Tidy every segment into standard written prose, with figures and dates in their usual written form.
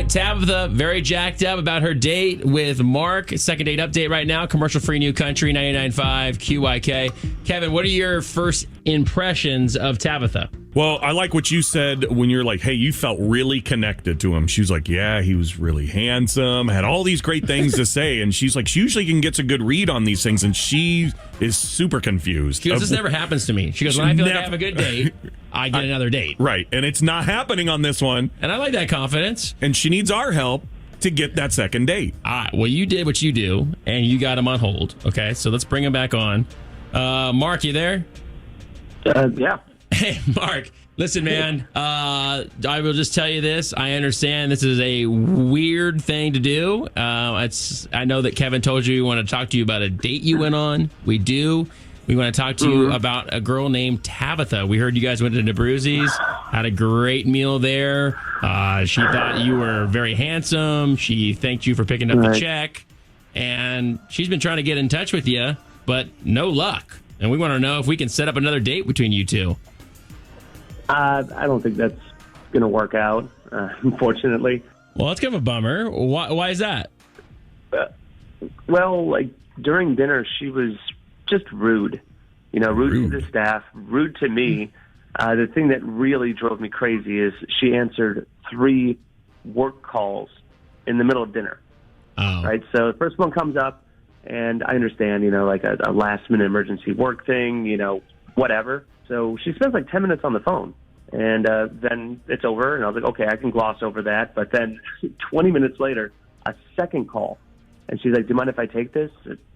right, Tabitha, very jacked up about her date with Mark. Second date update right now. Commercial-free New Country, 99.5 QYK. Kevin, what are your first impressions of Tabitha? Well, I like what you said when you're like, hey, you felt really connected to him. She was like, yeah, he was really handsome, had all these great things to say. And she's like, she usually can get a good read on these things. And she is super confused. She goes, this never happens to me. She goes, when I feel like I have a good date, I get another date. Right. And it's not happening on this one. And I like that confidence. And she needs our help to get that second date. Well, you did what you do, and you got him on hold. Okay, so let's bring him back on. Mark, you there? Yeah. Hey, Mark, listen, man, I will just tell you this. I understand this is a weird thing to do. I know that Kevin told you we want to talk to you about a date you went on. We do. We want to talk to you about a girl named Tabitha. We heard you guys went to Nabruzi's, had a great meal there. She thought you were very handsome. She thanked you for picking up the check. And she's been trying to get in touch with you, but no luck. And we want to know if we can set up another date between you two. I don't think that's going to work out, unfortunately. Well, that's kind of a bummer. Why is that? Well, like, during dinner, she was just rude. Rude to the staff, rude to me. The thing that really drove me crazy is she answered 3 work calls in the middle of dinner. Oh. Right? So the first one comes up, and I understand, like a last-minute emergency work thing, whatever. So she spends like 10 minutes on the phone, and then it's over, and I was like, okay, I can gloss over that. But then 20 minutes later, a second call, and she's like, do you mind if I take this?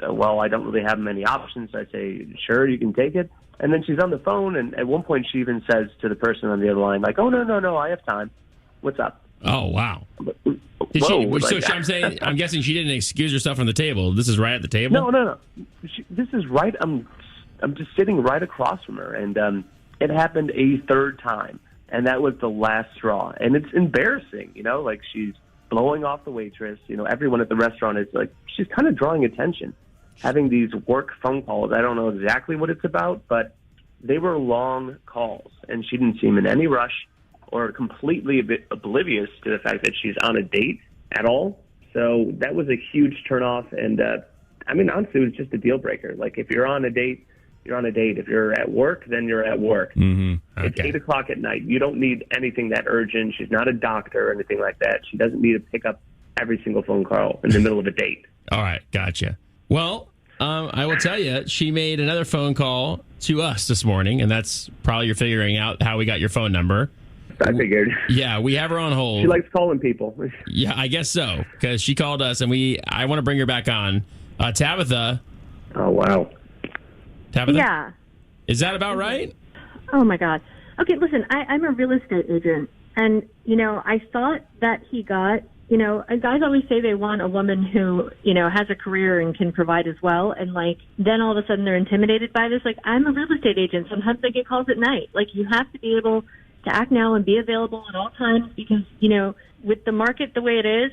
Well, I don't really have many options. So I say, sure, you can take it. And then she's on the phone, and at one point she even says to the person on the other line, like, oh, no, I have time. What's up? Oh, wow. I'm guessing she didn't excuse herself from the table. This is right at the table? No. This is right. I'm just sitting right across from her, and it happened a third time, and that was the last straw. And it's embarrassing, like she's blowing off the waitress. Everyone at the restaurant is like, she's kind of drawing attention, having these work phone calls. I don't know exactly what it's about, but they were long calls, and she didn't seem in any rush or completely oblivious to the fact that she's on a date at all. So that was a huge turnoff, and honestly, it was just a deal breaker. Like, if you're on a date, you're on a date. If you're at work, then you're at work. Mm-hmm. Okay. It's 8 o'clock at night. You don't need anything that urgent. She's not a doctor or anything like that. She doesn't need to pick up every single phone call in the middle of a date. All right, gotcha. Well, I will tell you, she made another phone call to us this morning, and that's probably you're figuring out how we got your phone number. I figured. Yeah, we have her on hold. She likes calling people. Yeah, I guess so, because she called us, and I want to bring her back on. Tabitha. Oh, wow. Tabitha? Yeah. Is that about right? Oh, my God. Okay, listen, I'm a real estate agent, and, I thought that he got, guys always say they want a woman who, has a career and can provide as well, and, then all of a sudden they're intimidated by this. I'm a real estate agent. Sometimes I get calls at night. You have to be able to act now and be available at all times because, with the market the way it is,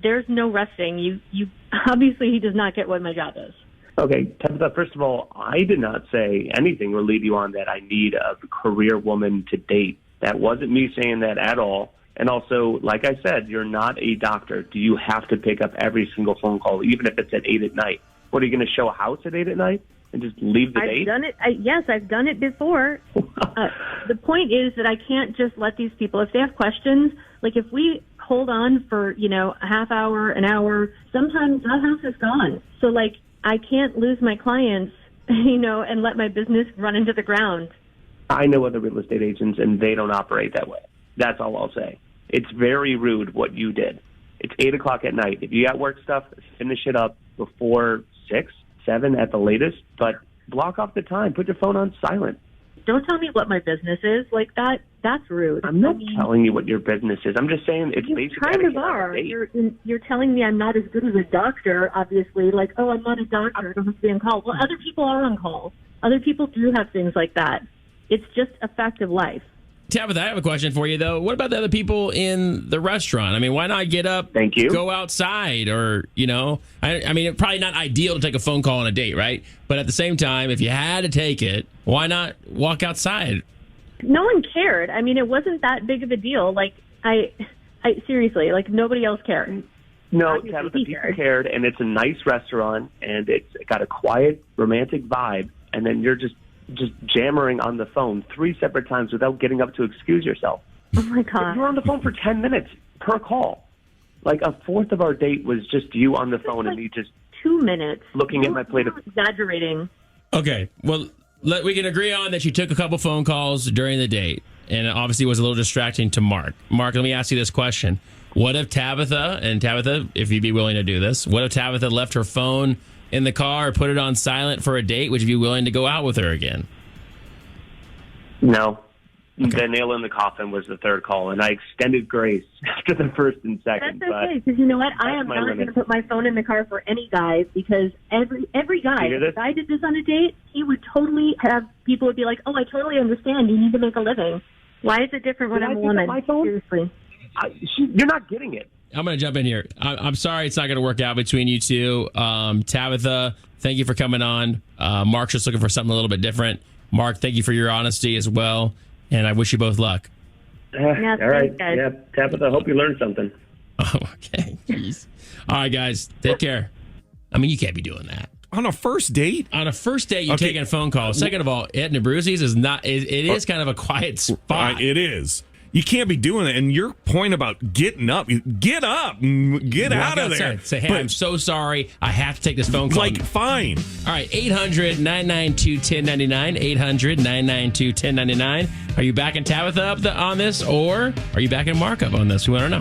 there's no resting. You obviously, he does not get what my job is. Okay, Tabitha, first of all, I did not say anything or lead you on that I need a career woman to date. That wasn't me saying that at all. And also, like I said, you're not a doctor. Do you have to pick up every single phone call, even if it's at 8 at night? What, are you going to show a house at 8 at night and just leave the date? I've done it. Yes, I've done it before. The point is that I can't just let these people, if they have questions, if we hold on for, a half hour, an hour, sometimes that house is gone. So, I can't lose my clients, and let my business run into the ground. I know other real estate agents, and they don't operate that way. That's all I'll say. It's very rude what you did. It's 8 o'clock at night. If you got work stuff, finish it up before 6, 7 at the latest, but block off the time. Put your phone on silent. Don't tell me what my business is. That's rude. I'm not telling you what your business is. I'm just saying it's you basically... kind of are. You're telling me I'm not as good as a doctor, obviously. Oh, I'm not a doctor. I don't have to be on call. Well, other people are on call. Other people do have things like that. It's just a fact of life. Tabitha, I have a question for you, though. What about the other people in the restaurant? Why not get up, Thank you. Go outside, or, it's probably not ideal to take a phone call on a date, right? But at the same time, if you had to take it, why not walk outside? No one cared. It wasn't that big of a deal. I Seriously, like nobody else cared. No, Obviously, Tabitha, he people cared. cared, and it's a nice restaurant, and it's got a quiet, romantic vibe, and then you're just jammering on the phone 3 separate times without getting up to excuse yourself. Oh my God. You were on the phone for 10 minutes per call. Like a fourth of our date was just you on the phone and me just 2 minutes. looking at my plate of. Exaggerating. Okay, well, we can agree on that you took a couple phone calls during the date, and it obviously was a little distracting to Mark. Mark, let me ask you this question. What if Tabitha, if you'd be willing to do this, what if Tabitha left her phone in the car or put it on silent for a date? Would you be willing to go out with her again? No. Okay. The nail in the coffin was the third call, and I extended grace after the first and second. That's okay, because you know what? I am my not limit. going to put my phone in the car for any guys, because every guy, You hear this? if I did this on a date, he would totally have, people would be like, oh, I totally understand. You need to make a living. Why is it different when Did I I'm a pick up woman? my phone? Seriously. You're not getting it. I'm going to jump in here. I'm sorry it's not going to work out between you two. Tabitha, thank you for coming on. Mark's just looking for something a little bit different. Mark, thank you for your honesty as well. And I wish you both luck. All right. thanks, guys. Yeah, Tabitha, I hope you learned something. Oh, okay. Jeez. All right, guys. Take care. I mean, you can't be doing that. On a first date? On a first date, you're Okay. taking a phone call. Second of all, Ed Brucey's is not. It is kind of a quiet spot. It is. You can't be doing it. And your point about getting up, get up, get out of there. Say, hey, But, I'm so sorry. I have to take this phone call. like, fine. All right, 800-992-1099. 800-992-1099. Are you backing Tabitha up on this, or are you backing Mark up on this? We want to know.